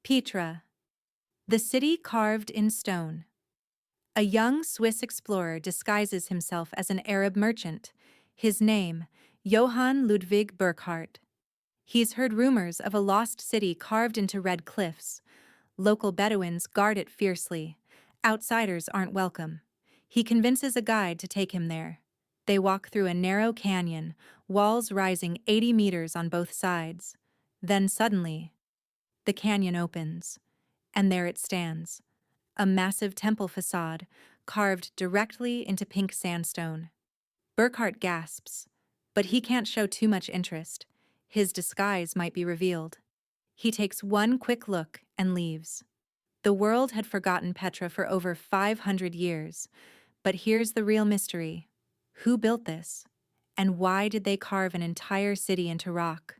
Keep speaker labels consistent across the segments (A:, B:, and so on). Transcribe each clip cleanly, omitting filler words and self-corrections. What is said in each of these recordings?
A: Petra, the city carved in stone. A young Swiss explorer disguises himself as an Arab merchant. His name, Johann Ludwig Burckhardt. He's heard rumors of a lost city carved into red cliffs. Local Bedouins guard it fiercely. Outsiders aren't welcome. He convinces a guide to take him there. They walk through a narrow canyon, walls rising 80 meters on both sides. Then suddenly, the canyon opens, and there it stands. A massive temple facade, carved directly into pink sandstone. Burckhardt gasps, but he can't show too much interest. His disguise might be revealed. He takes one quick look and leaves. The world had forgotten Petra for over 500 years, but here's the real mystery. Who built this? And why did they carve an entire city into rock?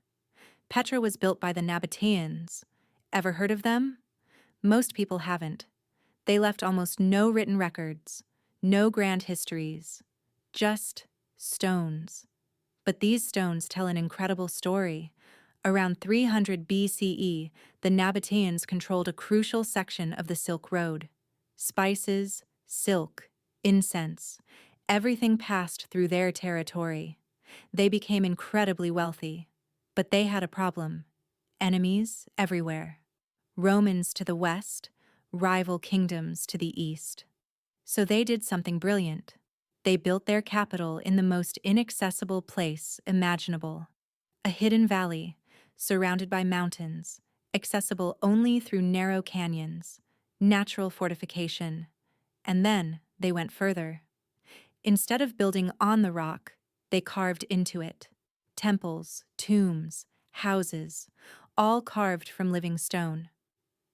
A: Petra was built by the Nabataeans. Ever heard of them? Most people haven't. They left almost no written records, no grand histories, just stones. But these stones tell an incredible story. Around 300 BCE, the Nabataeans controlled a crucial section of the Silk Road. Spices, silk, incense, everything passed through their territory. They became incredibly wealthy. But they had a problem. Enemies everywhere. Romans to the west, rival kingdoms to the east. So they did something brilliant. They built their capital in the most inaccessible place imaginable. A hidden valley, surrounded by mountains, accessible only through narrow canyons, natural fortification. And then they went further. Instead of building on the rock, they carved into it. Temples, tombs, houses, all carved from living stone.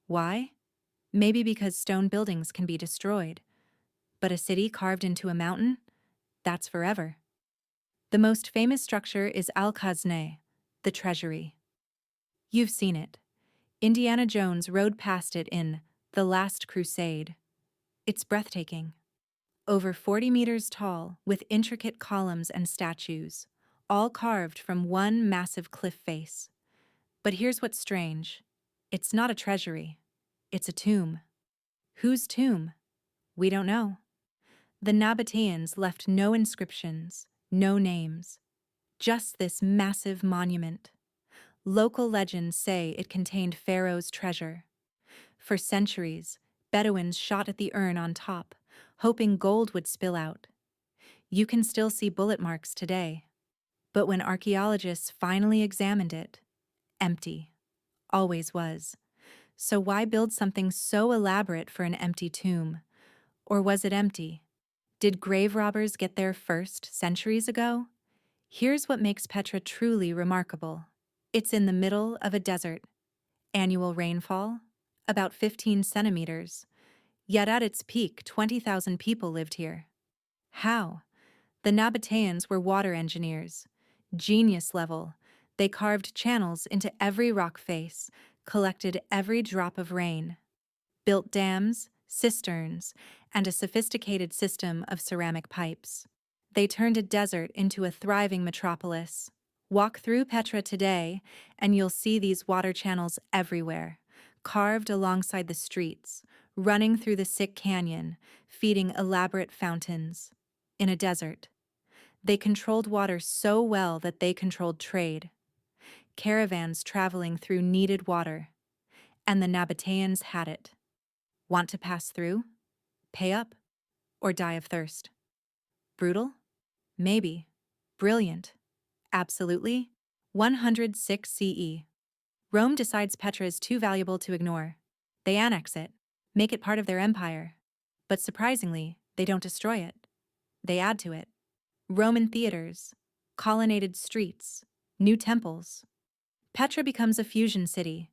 A: Why? Maybe because stone buildings can be destroyed. But a city carved into a mountain? That's forever. The most famous structure is Al-Khazneh, the Treasury. You've seen it. Indiana Jones rode past it in The Last Crusade. It's breathtaking. Over 40 meters tall, with intricate columns and statues, all carved from one massive cliff face. But here's what's strange. It's not a treasury. It's a tomb. Whose tomb? We don't know. The Nabataeans left no inscriptions, no names. Just this massive monument. Local legends say it contained Pharaoh's treasure. For centuries, Bedouins shot at the urn on top, hoping gold would spill out. You can still see bullet marks today. But when archaeologists finally examined it, empty. Always was. So why build something so elaborate for an empty tomb? Or was it empty? Did grave robbers get there first centuries ago? Here's what makes Petra truly remarkable. It's in the middle of a desert. Annual rainfall? About 15 centimeters. Yet at its peak, 20,000 people lived here. How? The Nabataeans were water engineers. Genius level. They carved channels into every rock face, collected every drop of rain, built dams, cisterns, and a sophisticated system of ceramic pipes. They turned a desert into a thriving metropolis. Walk through Petra today, and you'll see these water channels everywhere, carved alongside the streets, running through the Sick Canyon, feeding elaborate fountains. In a desert. They controlled water so well that they controlled trade. Caravans traveling through needed water. And the Nabataeans had it. Want to pass through? Pay up? Or die of thirst? Brutal? Maybe. Brilliant? Absolutely. 106 CE. Rome decides Petra is too valuable to ignore. They annex it, make it part of their empire. But surprisingly, they don't destroy it. They add to it. Roman theaters, colonnaded streets, new temples. Petra becomes a fusion city,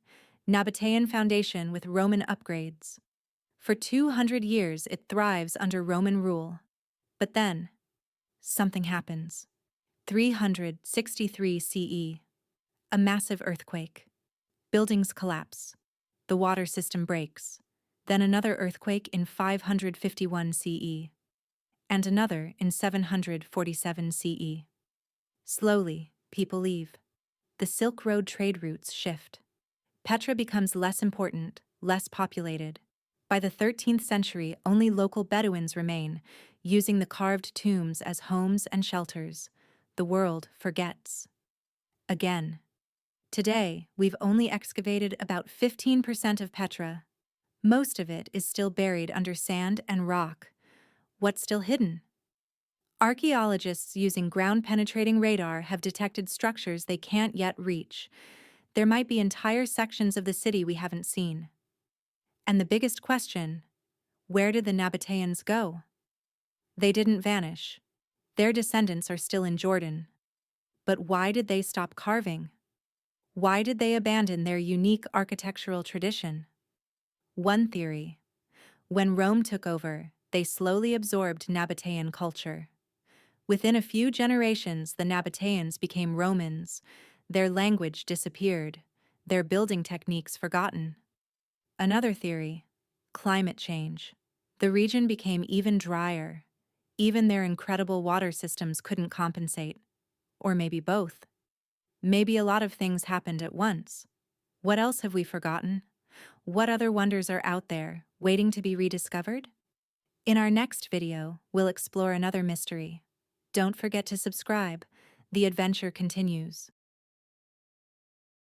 A: Nabataean foundation with Roman upgrades. For 200 years it thrives under Roman rule. But then, something happens. 363 CE. A massive earthquake. Buildings collapse. The water system breaks. Then another earthquake in 551 CE. And another in 747 CE. Slowly, people leave. The Silk Road trade routes shift. Petra becomes less important, less populated. By the 13th century, only local Bedouins remain, using the carved tombs as homes and shelters. The world forgets. Again. Today, we've only excavated about 15% of Petra. Most of it is still buried under sand and rock. What's still hidden? Archaeologists using ground-penetrating radar have detected structures they can't yet reach. There might be entire sections of the city we haven't seen. And the biggest question, where did the Nabataeans go? They didn't vanish. Their descendants are still in Jordan. But why did they stop carving? Why did they abandon their unique architectural tradition? One theory. When Rome took over, they slowly absorbed Nabataean culture. Within a few generations, the Nabataeans became Romans. Their language disappeared, their building techniques forgotten. Another theory. Climate change. The region became even drier. Even their incredible water systems couldn't compensate. Or maybe both. Maybe a lot of things happened at once. What else have we forgotten? What other wonders are out there, waiting to be rediscovered? In our next video, we'll explore another mystery. Don't forget to subscribe. The adventure continues.